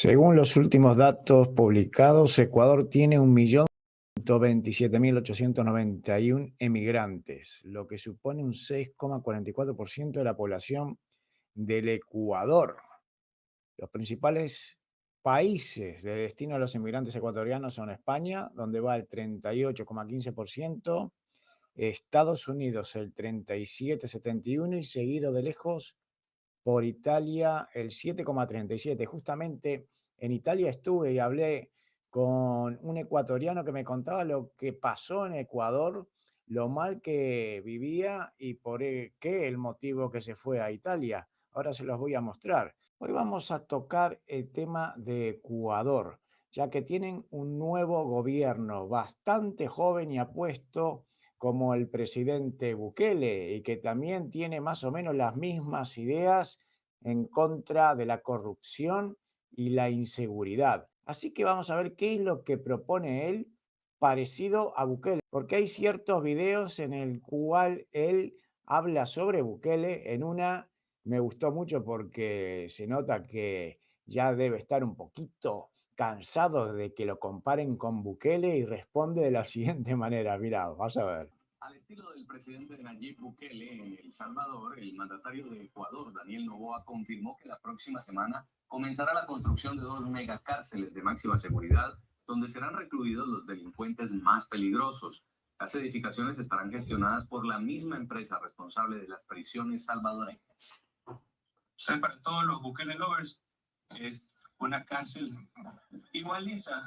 Según los últimos datos publicados, Ecuador tiene 1.127.891 emigrantes, lo que supone un 6,44% de la población del Ecuador. Los principales países de destino de los inmigrantes ecuatorianos son España, donde va el 38,15%, Estados Unidos el 37,71% y seguido de lejos por Italia el 7,37%. Justamente en Italia estuve y hablé con un ecuatoriano que me contaba lo que pasó en Ecuador, lo mal que vivía y por qué el motivo que se fue a Italia. Ahora se los voy a mostrar. Hoy vamos a tocar el tema de Ecuador, ya que tienen un nuevo gobierno bastante joven y apuesto como el presidente Bukele y que también tiene más o menos las mismas ideas en contra de la corrupción y la inseguridad. Así que vamos a ver qué es lo que propone él parecido a Bukele, porque hay ciertos videos en el cual él habla sobre Bukele. En una me gustó mucho porque se nota que ya debe estar un poquito cansado de que lo comparen con Bukele y responde de la siguiente manera. Mirá, vas a ver. Al estilo del presidente Nayib Bukele en El Salvador, el mandatario de Ecuador, Daniel Noboa, confirmó que la próxima semana comenzará la construcción de 2 megacárceles de máxima seguridad, donde serán recluidos los delincuentes más peligrosos. Las edificaciones estarán gestionadas por la misma empresa responsable de las prisiones salvadoreñas. Para todos los Bukele lovers, es una cárcel igualita.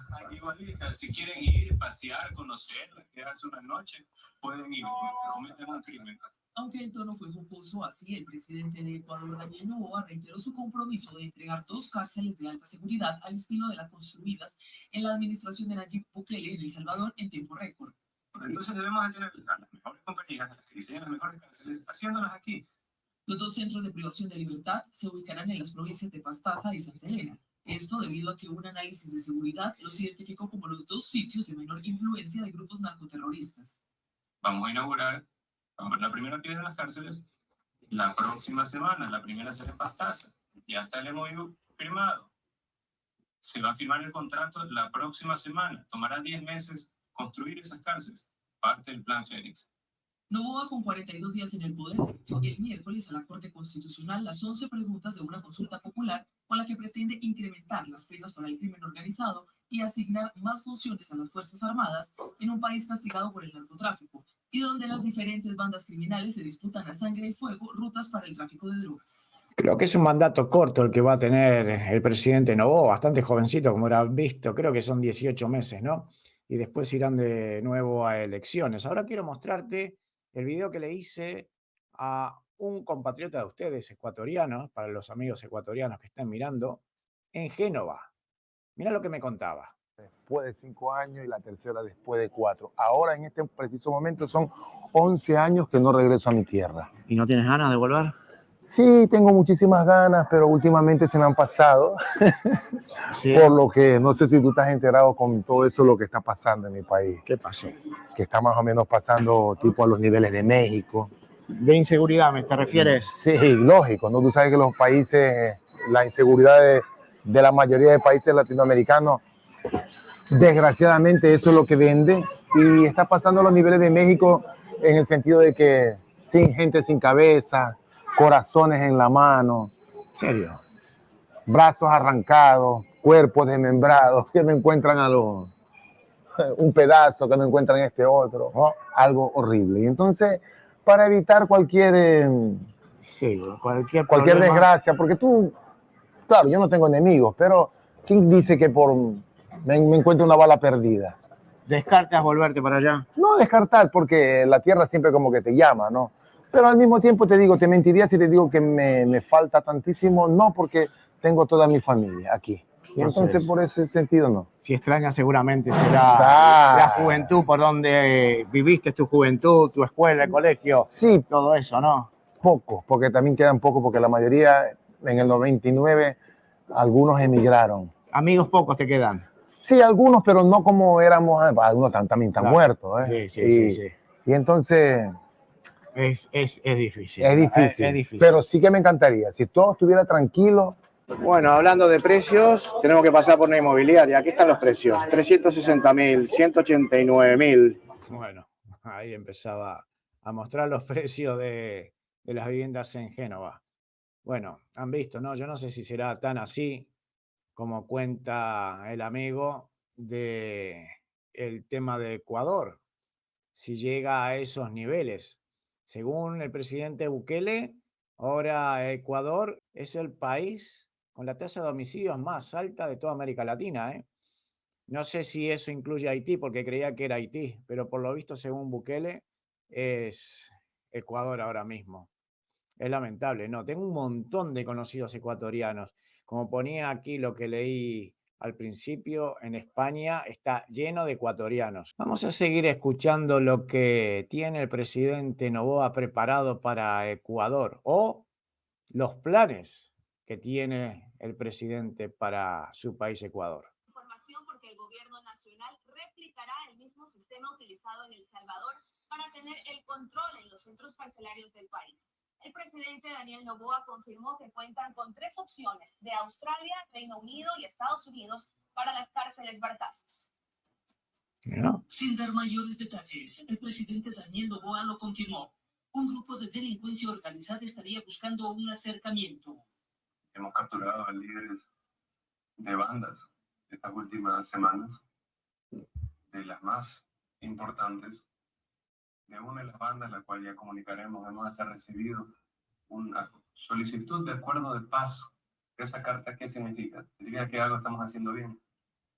Si quieren ir, pasear, conocer, quedarse una noche, pueden ir, cometen un crimen. Aunque el tono fue jocoso, así el presidente de Ecuador, Daniel Noboa, reiteró su compromiso de entregar 2 cárceles de alta seguridad al estilo de las construidas en la administración de Nayib Bukele en El Salvador en tiempo récord. Entonces debemos tener a las mejores compañías, a las que diseñan las mejores cárceles, haciéndolas aquí. Los 2 centros de privación de libertad se ubicarán en las provincias de Pastaza y Santa Elena. Esto debido a que un análisis de seguridad los identificó como los 2 sitios de menor influencia de grupos narcoterroristas. Vamos a inaugurar la primera piedra de las cárceles la próxima semana. La primera será en Pastaza. Ya está el MOU firmado. Se va a firmar el contrato la próxima semana. Tomará 10 meses construir esas cárceles. Parte del Plan Fénix. Noboa, con 42 días en el poder, remitió el miércoles a la Corte Constitucional las 11 preguntas de una consulta popular con la que pretende incrementar las penas para el crimen organizado y asignar más funciones a las Fuerzas Armadas en un país castigado por el narcotráfico y donde las diferentes bandas criminales se disputan a sangre y fuego rutas para el tráfico de drogas. Creo que es un mandato corto el que va a tener el presidente Noboa, bastante jovencito, como era visto, creo que son 18 meses, ¿no? Y después irán de nuevo a elecciones. Ahora quiero mostrarte el video que le hice a un compatriota de ustedes, ecuatoriano, para los amigos ecuatorianos que están mirando, en Génova. Mirá lo que me contaba. Después de 5 años y la tercera después de 4. Ahora, en este preciso momento, son 11 años que no regreso a mi tierra. ¿Y no tienes ganas de volver? Sí, tengo muchísimas ganas, pero últimamente se me han pasado. Sí. Por lo que no sé si tú estás enterado con todo eso lo que está pasando en mi país. ¿Qué pasó? Que está más o menos pasando tipo a los niveles de México. ¿De inseguridad te refieres? Sí, lógico, ¿no? Tú sabes que los países, la inseguridad de la mayoría de países latinoamericanos, desgraciadamente eso es lo que vende. Y está pasando a los niveles de México en el sentido de que sin gente sin cabeza, corazones en la mano. ¿En serio? Brazos arrancados, cuerpos desmembrados, que no encuentran un pedazo, que no encuentran este otro, ¿no? Algo horrible. Y entonces, para evitar cualquier desgracia, porque tú, claro, yo no tengo enemigos, pero ¿quién dice que me encuentro una bala perdida? ¿Descartas volverte para allá? No descartar, porque la tierra siempre como que te llama, ¿no? Pero al mismo tiempo te digo, te mentiría si te digo que me falta tantísimo, no, porque tengo toda mi familia aquí. Y entonces por ese sentido no. Si extrañas seguramente será la juventud, por donde viviste tu juventud, tu escuela, el colegio. Sí. Todo eso, ¿no? Poco, porque también quedan pocos, porque la mayoría en el 99, algunos emigraron. ¿Amigos pocos te quedan? Sí, algunos, pero no como éramos, algunos también están muertos. Sí. Y entonces... Es difícil. Es difícil. Pero sí que me encantaría. Si todo estuviera tranquilo, Bueno, hablando de precios, tenemos que pasar por una inmobiliaria. Aquí están los precios: 360.000, 189.000. Bueno, ahí empezaba a mostrar los precios de las viviendas en Génova. Bueno, han visto, ¿no? Yo no sé si será tan así como cuenta el amigo de el tema de Ecuador, si llega a esos niveles. Según el presidente Bukele, ahora Ecuador es el país con la tasa de homicidios más alta de toda América Latina, ¿eh? No sé si eso incluye Haití, porque creía que era Haití, pero por lo visto, según Bukele, es Ecuador ahora mismo. Es lamentable, no. Tengo un montón de conocidos ecuatorianos. Como ponía aquí lo que leí al principio, en España está lleno de ecuatorianos. Vamos a seguir escuchando lo que tiene el presidente Noboa preparado para Ecuador o los planes que tiene el presidente para su país Ecuador. Información porque el gobierno nacional replicará el mismo sistema utilizado en El Salvador para tener el control en los centros carcelarios del país. El presidente Daniel Noboa confirmó que cuentan con 3 opciones de Australia, Reino Unido y Estados Unidos para las cárceles Barcazas. ¿No? Sin dar mayores detalles, el presidente Daniel Noboa lo confirmó. Un grupo de delincuencia organizada estaría buscando un acercamiento. Hemos capturado a líderes de bandas estas últimas semanas, de las más importantes. De una de las bandas, la cual ya comunicaremos, hemos hasta recibido una solicitud de acuerdo de paz. ¿Esa carta qué significa? Significa que algo estamos haciendo bien,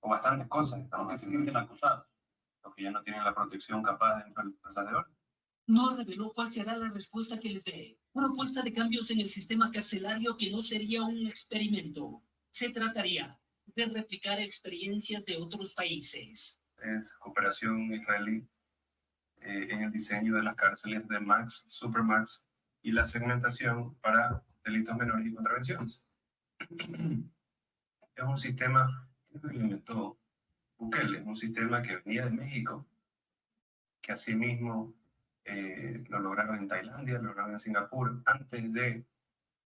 o bastantes cosas estamos haciendo bien acusados, los que ya no tienen la protección capaz dentro de las fuerzas de orden. No reveló cuál será la respuesta que les dé. Propuesta de cambios en el sistema carcelario que no sería un experimento. Se trataría de replicar experiencias de otros países. Es cooperación israelí en el diseño de las cárceles de Max, Supermax y la segmentación para delitos menores y contravenciones. Es un sistema que implementó Bukele, es un sistema que venía de México, que asimismo lo lograron en Tailandia, lo lograron en Singapur, antes de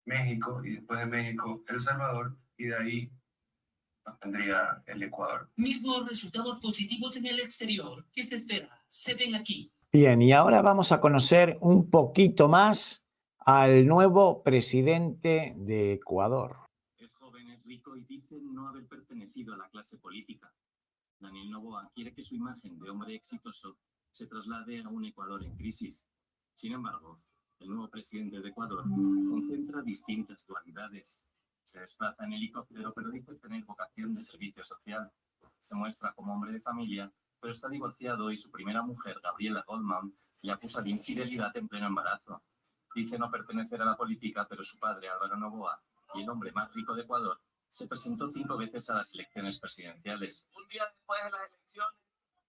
México, y después de México El Salvador, y de ahí nos tendría el Ecuador. Mismos resultados positivos en el exterior. ¿Qué se espera? Se ven aquí. Bien, y ahora vamos a conocer un poquito más al nuevo presidente de Ecuador. Es joven, es rico y dice no haber pertenecido a la clase política. Daniel Noboa quiere que su imagen de hombre exitoso se traslade a un Ecuador en crisis. Sin embargo, el nuevo presidente de Ecuador concentra distintas dualidades. Se desplaza en helicóptero, pero dice tener vocación de servicio social. Se muestra como hombre de familia, pero está divorciado y su primera mujer, Gabriela Goldman, le acusa de infidelidad en pleno embarazo. Dice no pertenecer a la política, pero su padre, Álvaro Noboa, y el hombre más rico de Ecuador, se presentó 5 veces a las elecciones presidenciales. Un día después de las elecciones,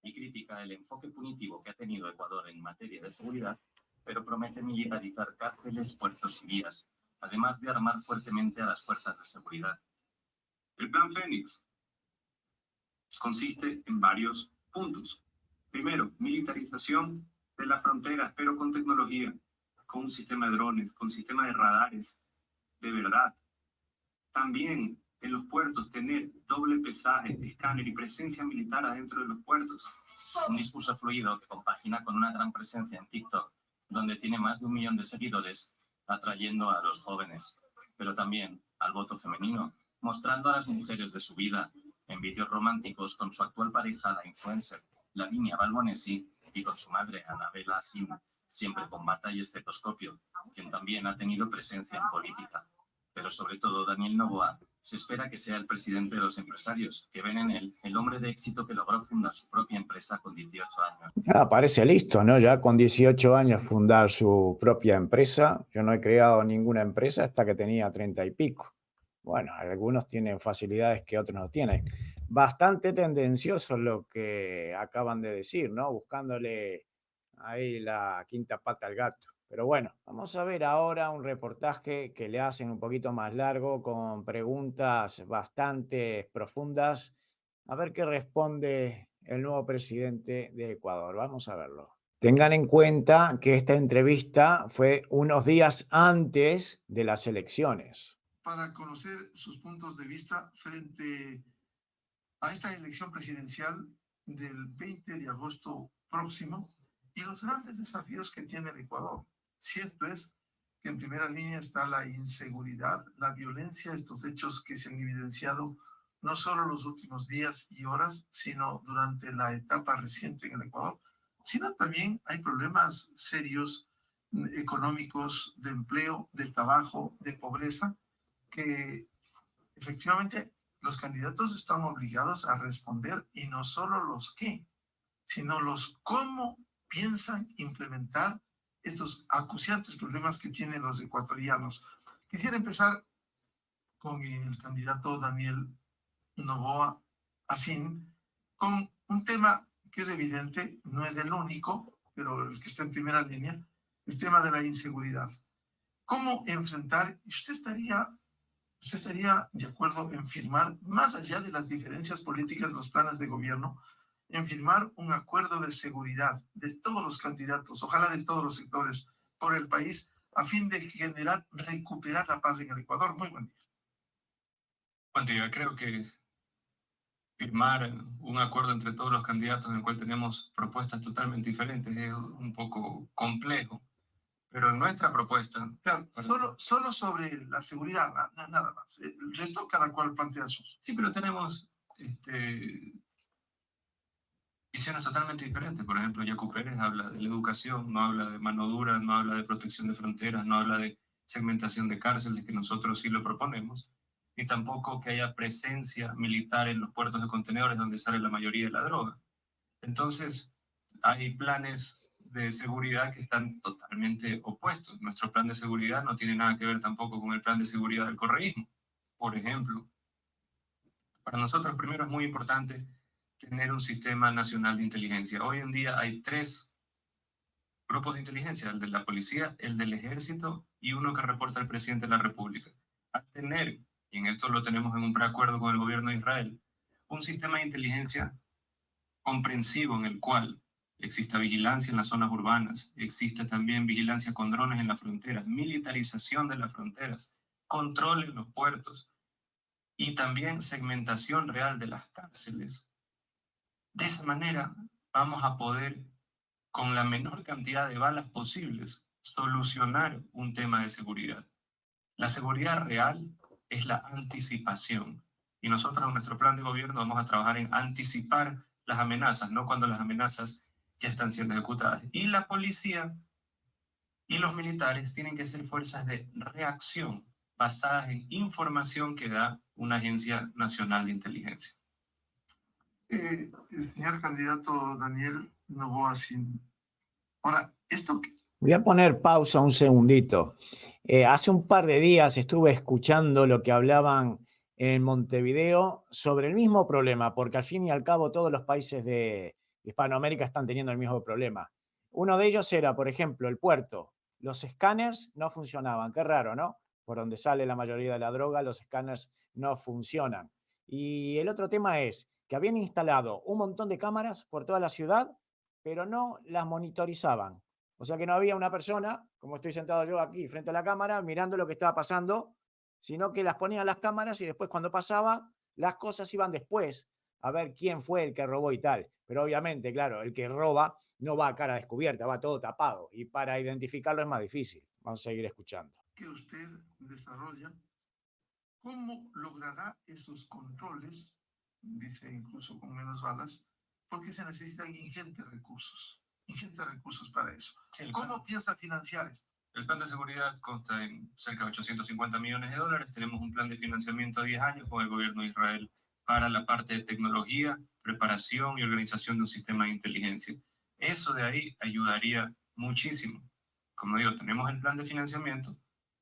Y critica el enfoque punitivo que ha tenido Ecuador en materia de seguridad, pero promete militarizar cárceles, puertos y vías, además de armar fuertemente a las fuerzas de seguridad. el Plan Fénix consiste en varios puntos. Primero, militarización de las fronteras, pero con tecnología, con un sistema de drones, con sistema de radares, de verdad. También en los puertos tener doble pesaje, escáner y presencia militar adentro de los puertos. Un discurso fluido que compagina con una gran presencia en TikTok, donde tiene más de 1 millón de seguidores, atrayendo a los jóvenes, pero también al voto femenino, mostrando a las mujeres de su vida en vídeos románticos con su actual pareja, la influencer Lavinia Balbonesi, y con su madre, Anabela Sim, siempre con bata y estetoscopio, quien también ha tenido presencia en política. Pero sobre todo, Daniel Noboa se espera que sea el presidente de los empresarios, que ven en él el hombre de éxito que logró fundar su propia empresa con 18 años. Parece listo, ¿no? Ya con 18 años fundar su propia empresa. Yo no he creado ninguna empresa hasta que tenía 30 y pico. Bueno, algunos tienen facilidades que otros no tienen. Bastante tendencioso lo que acaban de decir, ¿no? Buscándole ahí la quinta pata al gato. Pero bueno, vamos a ver ahora un reportaje que le hacen un poquito más largo, con preguntas bastante profundas. A ver qué responde el nuevo presidente de Ecuador. Vamos a verlo. Tengan en cuenta que esta entrevista fue unos días antes de las elecciones. para conocer sus puntos de vista frente a esta elección presidencial del 20 de agosto próximo y los grandes desafíos que tiene el Ecuador. Cierto es que en primera línea está la inseguridad, la violencia, estos hechos que se han evidenciado no solo los últimos días y horas, sino durante la etapa reciente en el Ecuador, sino también hay problemas serios económicos, de empleo, de trabajo, de pobreza, que efectivamente los candidatos están obligados a responder, y no solo los qué, sino los cómo piensan implementar estos acuciantes problemas que tienen los ecuatorianos. Quisiera empezar con el candidato Daniel Noboa Asín, con un tema que es evidente, no es el único, pero el que está en primera línea, el tema de la inseguridad. ¿Cómo enfrentar? ¿Usted estaría de acuerdo en firmar, más allá de las diferencias políticas, los planes de gobierno, en firmar un acuerdo de seguridad de todos los candidatos, ojalá de todos los sectores por el país, a fin de generar, recuperar la paz en el Ecuador? Muy buen día. Buen día. Creo que firmar un acuerdo entre todos los candidatos en el cual tenemos propuestas totalmente diferentes es un poco complejo, pero nuestra propuesta... Claro, solo sobre la seguridad, nada más. El resto cada cual plantea sus. Sí, pero tenemos visiones totalmente diferentes. Por ejemplo, Yacu Pérez habla de la educación, no habla de mano dura, no habla de protección de fronteras, no habla de segmentación de cárceles, que nosotros sí lo proponemos, y tampoco que haya presencia militar en los puertos de contenedores donde sale la mayoría de la droga. Entonces, hay planes de seguridad que están totalmente opuestos. Nuestro plan de seguridad no tiene nada que ver tampoco con el plan de seguridad del correísmo. Por ejemplo, para nosotros primero es muy importante tener un sistema nacional de inteligencia. Hoy en día hay 3 grupos de inteligencia, el de la policía, el del ejército y uno que reporta al presidente de la República. Al tener, y en esto lo tenemos en un preacuerdo con el gobierno de Israel, un sistema de inteligencia comprensivo en el cual exista vigilancia en las zonas urbanas, existe también vigilancia con drones en las fronteras, militarización de las fronteras, control en los puertos y también segmentación real de las cárceles. De esa manera vamos a poder, con la menor cantidad de balas posibles, solucionar un tema de seguridad. La seguridad real es la anticipación. Y nosotros en nuestro plan de gobierno vamos a trabajar en anticipar las amenazas, no cuando las amenazas ya están siendo ejecutadas. Y la policía y los militares tienen que ser fuerzas de reacción basadas en información que da una agencia nacional de inteligencia. El señor candidato Daniel Noboa Asín. Ahora, esto... Voy a poner pausa un segundito. Hace un par de días estuve escuchando lo que hablaban en Montevideo sobre el mismo problema, porque al fin y al cabo todos los países de Hispanoamérica están teniendo el mismo problema. Uno de ellos era, por ejemplo, el puerto. Los escáneres no funcionaban. Qué raro, ¿no? Por donde sale la mayoría de la droga, los escáneres no funcionan. Y el otro tema es que habían instalado un montón de cámaras por toda la ciudad, pero no las monitorizaban. O sea que no había una persona, como estoy sentado yo aquí frente a la cámara, mirando lo que estaba pasando, sino que las ponían las cámaras y después cuando pasaba, las cosas iban después a ver quién fue el que robó y tal. Pero obviamente, claro, el que roba no va a cara descubierta, va todo tapado. Y para identificarlo es más difícil. Vamos a seguir escuchando. Que usted desarrolla, ¿cómo logrará esos controles? Dice incluso con menos balas, porque se necesitan ingentes recursos para eso. Sí, ¿Cómo piensa financiar esto? El plan de seguridad consta en cerca de 850 millones de dólares. Tenemos un plan de financiamiento a 10 años con el gobierno de Israel para la parte de tecnología, preparación y organización de un sistema de inteligencia. Eso de ahí ayudaría muchísimo. Como digo, tenemos el plan de financiamiento,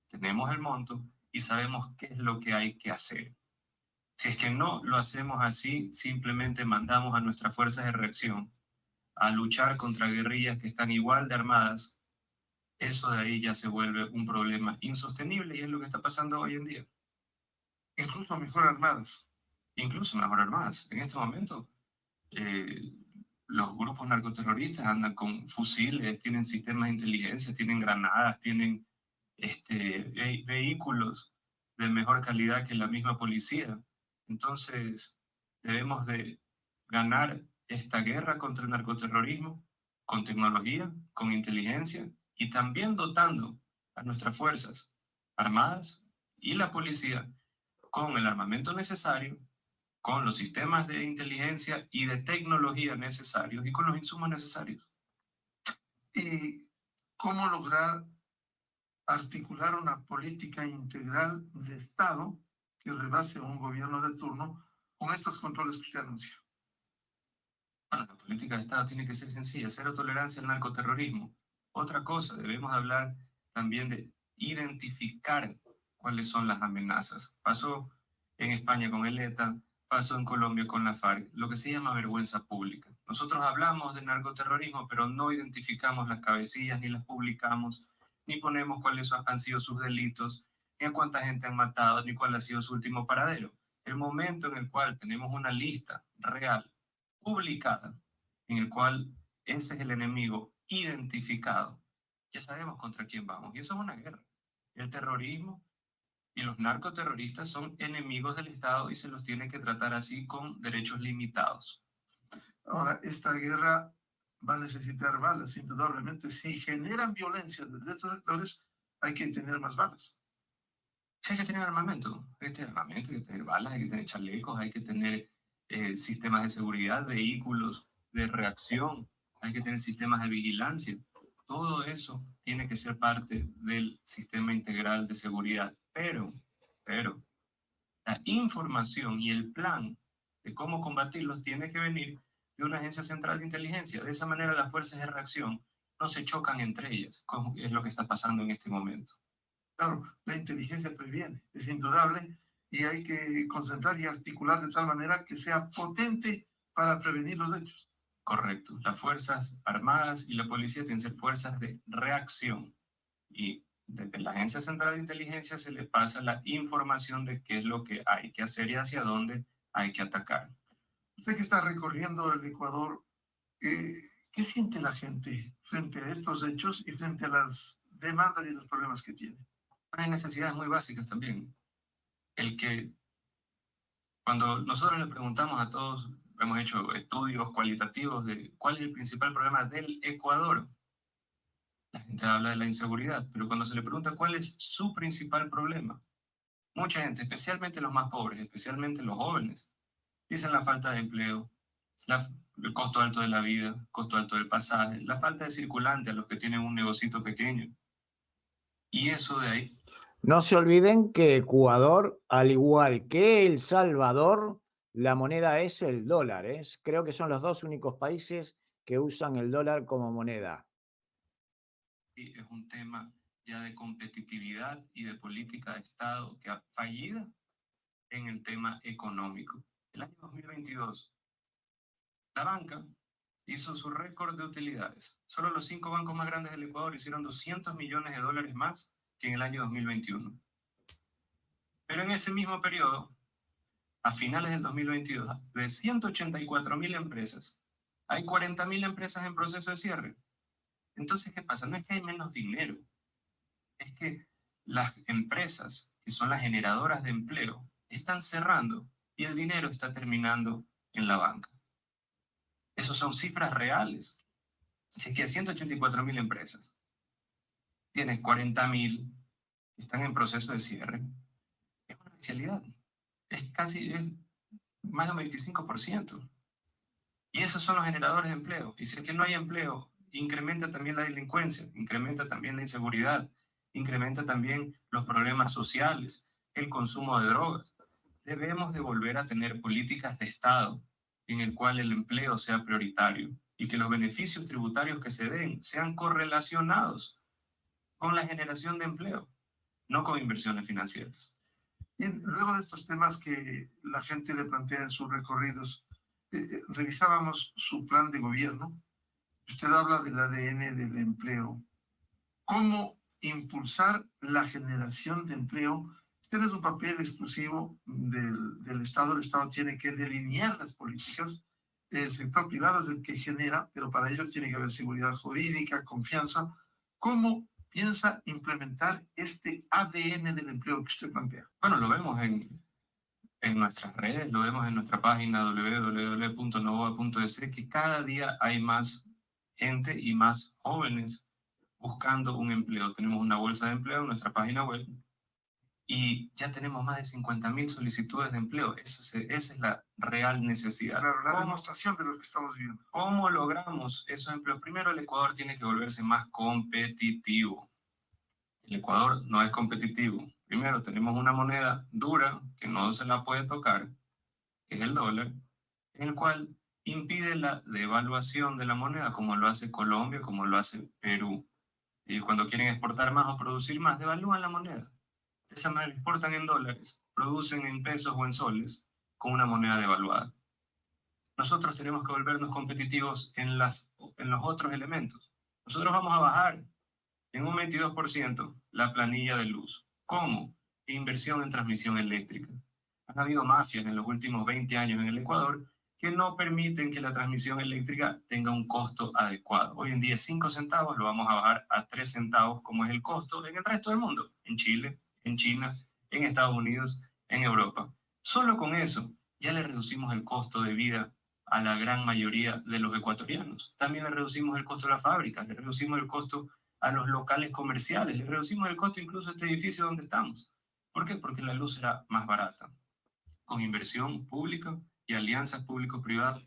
tenemos el monto y sabemos qué es lo que hay que hacer. Si es que no lo hacemos así, simplemente mandamos a nuestras fuerzas de reacción a luchar contra guerrillas que están igual de armadas. Eso de ahí ya se vuelve un problema insostenible y es lo que está pasando hoy en día. Incluso mejor armadas. Incluso mejor armadas. En este momento, los grupos narcoterroristas andan con fusiles, tienen sistemas de inteligencia, tienen granadas, tienen vehículos de mejor calidad que la misma policía. Entonces, debemos de ganar esta guerra contra el narcoterrorismo con tecnología, con inteligencia y también dotando a nuestras fuerzas armadas y la policía con el armamento necesario, con los sistemas de inteligencia y de tecnología necesarios y con los insumos necesarios. ¿Y cómo lograr articular una política integral de Estado que rebase a un gobierno de turno con estos controles que usted anuncia? Bueno, la política de Estado tiene que ser sencilla, cero tolerancia al narcoterrorismo. Otra cosa, debemos hablar también de identificar cuáles son las amenazas. Pasó en España con el ETA, pasó en Colombia con la FARC, lo que se llama vergüenza pública. Nosotros hablamos de narcoterrorismo, pero no identificamos las cabecillas, ni las publicamos, ni ponemos cuáles han sido sus delitos, ni a cuánta gente han matado, ni cuál ha sido su último paradero. El momento en el cual tenemos una lista real, publicada, en el cual ese es el enemigo identificado, ya sabemos contra quién vamos. Y eso es una guerra. El terrorismo y los narcoterroristas son enemigos del Estado y se los tiene que tratar así con derechos limitados. Ahora, esta guerra va a necesitar balas, indudablemente. Si generan violencia de estos sectores, hay que tener más balas. Sí, hay que tener armamento, hay que tener armamento, hay que tener balas, hay que tener chalecos, hay que tener sistemas de seguridad, vehículos de reacción, hay que tener sistemas de vigilancia. Todo eso tiene que ser parte del sistema integral de seguridad. Pero, la información y el plan de cómo combatirlos tiene que venir de una agencia central de inteligencia. De esa manera las fuerzas de reacción no se chocan entre ellas, como es lo que está pasando en este momento. Claro, la inteligencia previene, es indudable, y hay que concentrar y articular de tal manera que sea potente para prevenir los hechos. Correcto. Las Fuerzas Armadas y la policía tienen que ser fuerzas de reacción. Y desde la Agencia Central de Inteligencia se le pasa la información de qué es lo que hay que hacer y hacia dónde hay que atacar. Usted que está recorriendo el Ecuador, ¿qué siente la gente frente a estos hechos y frente a las demandas y los problemas que tiene? Hay necesidades muy básicas también. Cuando nosotros le preguntamos a todos, hemos hecho estudios cualitativos de cuál es el principal problema del Ecuador, la gente habla de la inseguridad, pero cuando se le pregunta cuál es su principal problema, mucha gente, especialmente los más pobres, especialmente los jóvenes, dicen la falta de empleo, el costo alto de la vida, costo alto del pasaje, la falta de circulante a los que tienen un negocito pequeño. Y eso de ahí. No se olviden que Ecuador, al igual que El Salvador, la moneda es el dólar. Creo que son los dos únicos países que usan el dólar como moneda. Es un tema ya de competitividad y de política de Estado que ha fallido en el tema económico. El año 2022, la banca hizo su récord de utilidades. Solo los 5 bancos más grandes del Ecuador hicieron $200 millones más que en el año 2021. Pero en ese mismo periodo, a finales del 2022, de 184.000 empresas, hay 40.000 empresas en proceso de cierre. Entonces, ¿qué pasa? No es que hay menos dinero, es que las empresas, que son las generadoras de empleo, están cerrando y el dinero está terminando en la banca. Esas son cifras reales. Así que 184.000 empresas. Tienes 40.000 que están en proceso de cierre. Es una especialidad. Es más de un 25%. Y esos son los generadores de empleo. Y si es que no hay empleo, incrementa también la delincuencia, incrementa también la inseguridad, incrementa también los problemas sociales, el consumo de drogas. Debemos de volver a tener políticas de Estado en el cual el empleo sea prioritario y que los beneficios tributarios que se den sean correlacionados con la generación de empleo, no con inversiones financieras. Bien, luego de estos temas que la gente le plantea en sus recorridos, revisábamos su plan de gobierno. Usted habla del ADN del empleo. ¿Cómo impulsar la generación de empleo? Este no es un papel exclusivo del Estado. El Estado tiene que delinear las políticas. El sector privado es el que genera, pero para ello tiene que haber seguridad jurídica, confianza. ¿Cómo piensa implementar este ADN del empleo que usted plantea? Bueno, lo vemos en nuestras redes, lo vemos en nuestra página www.novoa.es, que cada día hay más gente y más jóvenes buscando un empleo. Tenemos una bolsa de empleo en nuestra página web y ya tenemos más de 50.000 solicitudes de empleo. Esa es la real necesidad. Claro, la demostración de lo que estamos viendo. ¿Cómo logramos esos empleos? Primero, el Ecuador tiene que volverse más competitivo. El Ecuador no es competitivo. Primero, tenemos una moneda dura que no se la puede tocar, que es el dólar, en el cual impide la devaluación de la moneda, como lo hace Colombia, como lo hace Perú. Y cuando quieren exportar más o producir más, devalúan la moneda. De esa manera exportan en dólares, producen en pesos o en soles, con una moneda devaluada. Nosotros tenemos que volvernos competitivos en los otros elementos. Nosotros vamos a bajar en un 22% la planilla de luz. ¿Cómo? Inversión en transmisión eléctrica. Han habido mafias en los últimos 20 años en el Ecuador que no permiten que la transmisión eléctrica tenga un costo adecuado. Hoy en día 5 centavos lo vamos a bajar a 3 centavos, como es el costo en el resto del mundo, en Chile, en China, en Estados Unidos, en Europa. Solo con eso ya le reducimos el costo de vida a la gran mayoría de los ecuatorianos. También le reducimos el costo a las fábricas, le reducimos el costo a los locales comerciales, le reducimos el costo incluso a este edificio donde estamos. ¿Por qué? Porque la luz será más barata. Con inversión pública y alianzas público-privadas.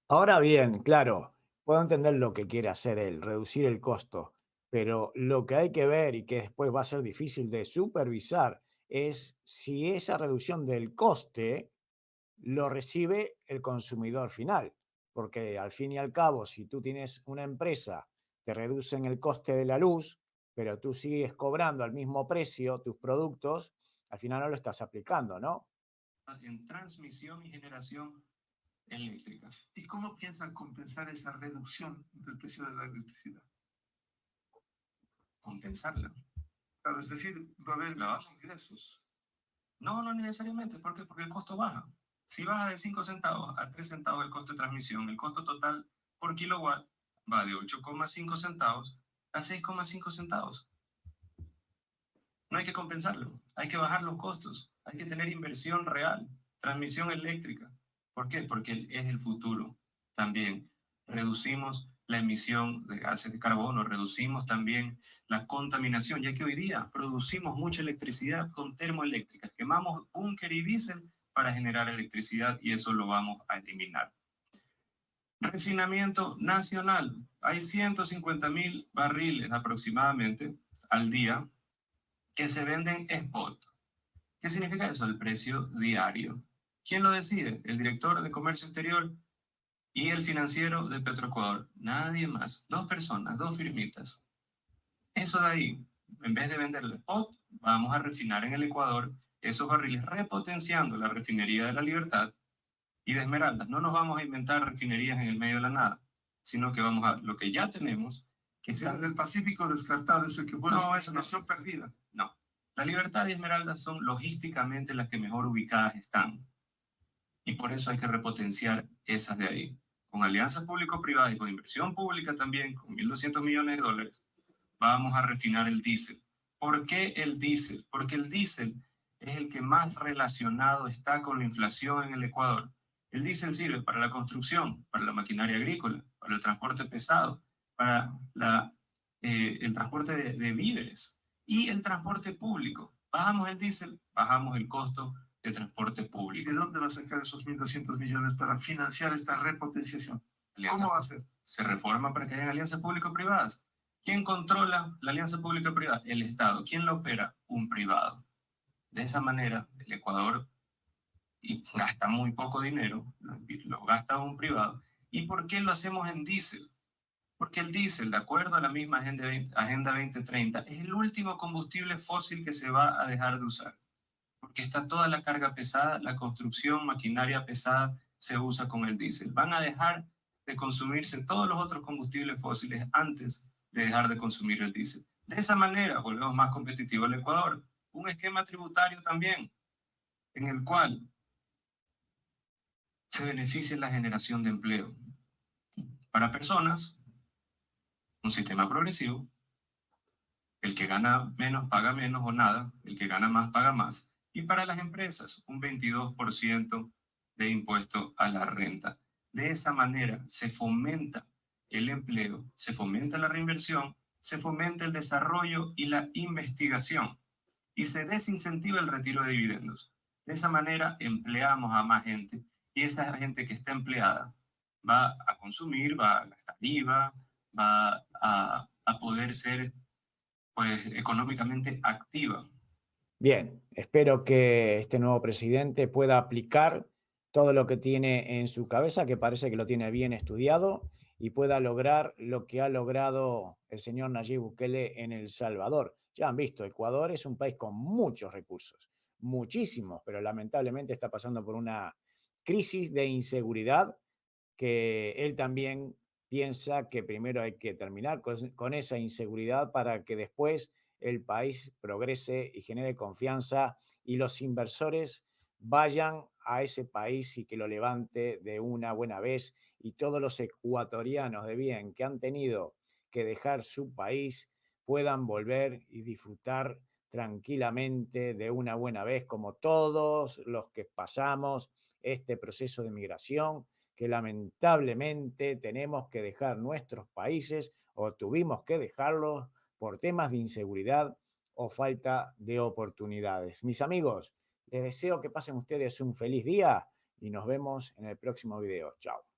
Ahora bien, claro, puedo entender lo que quiere hacer él, reducir el costo, pero lo que hay que ver y que después va a ser difícil de supervisar es si esa reducción del coste lo recibe el consumidor final, porque al fin y al cabo, si tú tienes una empresa, te reducen el coste de la luz, pero tú sigues cobrando al mismo precio tus productos, al final no lo estás aplicando, ¿no? En transmisión y generación eléctrica. ¿Y cómo piensan compensar esa reducción del precio de la electricidad? Compensarla. Claro, es decir, va a haber más ingresos. No, no necesariamente. ¿Por qué? Porque el costo baja. Si baja de 5 centavos a 3 centavos el costo de transmisión, el costo total por kilowatt va de 8,5 centavos a 6,5 centavos. No hay que compensarlo, hay que bajar los costos, hay que tener inversión real, transmisión eléctrica. ¿Por qué? Porque es el futuro. También reducimos la emisión de gases de carbono, reducimos también la contaminación, ya que hoy día producimos mucha electricidad con termoeléctricas. Quemamos búnker y diésel para generar electricidad y eso lo vamos a eliminar. Refinamiento nacional. Hay 150.000 barriles aproximadamente al día que se venden spot. ¿Qué significa eso? El precio diario. ¿Quién lo decide? El director de Comercio Exterior y el financiero de Petroecuador. Nadie más. 2 personas, 2 firmitas. Eso de ahí, en vez de venderlo spot, vamos a refinar en el Ecuador esos barriles, repotenciando la refinería de La Libertad y de Esmeraldas. No nos vamos a inventar refinerías en el medio de la nada, sino que vamos a lo que ya tenemos. Que sea, el Pacífico descartado es el que vuelve a nación perdida. No. La Libertad y Esmeraldas son logísticamente las que mejor ubicadas están. Y por eso hay que repotenciar esas de ahí. Con alianzas público-privadas y con inversión pública también, con 1.200 millones de dólares, vamos a refinar el diésel. ¿Por qué el diésel? Porque el diésel es el que más relacionado está con la inflación en el Ecuador. El diésel sirve para la construcción, para la maquinaria agrícola, para el transporte pesado, para el transporte de víveres y el transporte público. Bajamos el diésel, bajamos el costo de transporte público. ¿Y de dónde va a sacar esos 1.200 millones para financiar esta repotenciación? ¿Cómo va a ser? Se reforma para que haya alianzas público-privadas. ¿Quién controla la alianza público-privada? El Estado. ¿Quién la opera? Un privado. De esa manera, el Ecuador gasta muy poco dinero, lo gasta un privado. ¿Y por qué lo hacemos en diésel? Porque el diésel, de acuerdo a la misma Agenda 2030, es el último combustible fósil que se va a dejar de usar. Porque está toda la carga pesada, la construcción, maquinaria pesada se usa con el diésel. Van a dejar de consumirse todos los otros combustibles fósiles antes de dejar de consumir el diésel. De esa manera volvemos más competitivo al Ecuador. Un esquema tributario también, en el cual se beneficia la generación de empleo. Para personas, un sistema progresivo. El que gana menos paga menos o nada, el que gana más paga más. Y para las empresas, un 22% de impuesto a la renta. De esa manera se fomenta el empleo, se fomenta la reinversión, se fomenta el desarrollo y la investigación y se desincentiva el retiro de dividendos. De esa manera empleamos a más gente y esa gente que está empleada va a consumir, va a gastar IVA, va a poder ser pues económicamente activa. Bien, espero que este nuevo presidente pueda aplicar todo lo que tiene en su cabeza, que parece que lo tiene bien estudiado, y pueda lograr lo que ha logrado el señor Nayib Bukele en El Salvador. Ya han visto, Ecuador es un país con muchos recursos, muchísimos, pero lamentablemente está pasando por una crisis de inseguridad que él también piensa que primero hay que terminar con esa inseguridad para que después el país progrese y genere confianza y los inversores vayan a ese país y que lo levante de una buena vez y todos los ecuatorianos de bien que han tenido que dejar su país puedan volver y disfrutar tranquilamente de una buena vez como todos los que pasamos este proceso de migración que lamentablemente tenemos que dejar nuestros países o tuvimos que dejarlos por temas de inseguridad o falta de oportunidades. Mis amigos, les deseo que pasen ustedes un feliz día y nos vemos en el próximo video. Chao.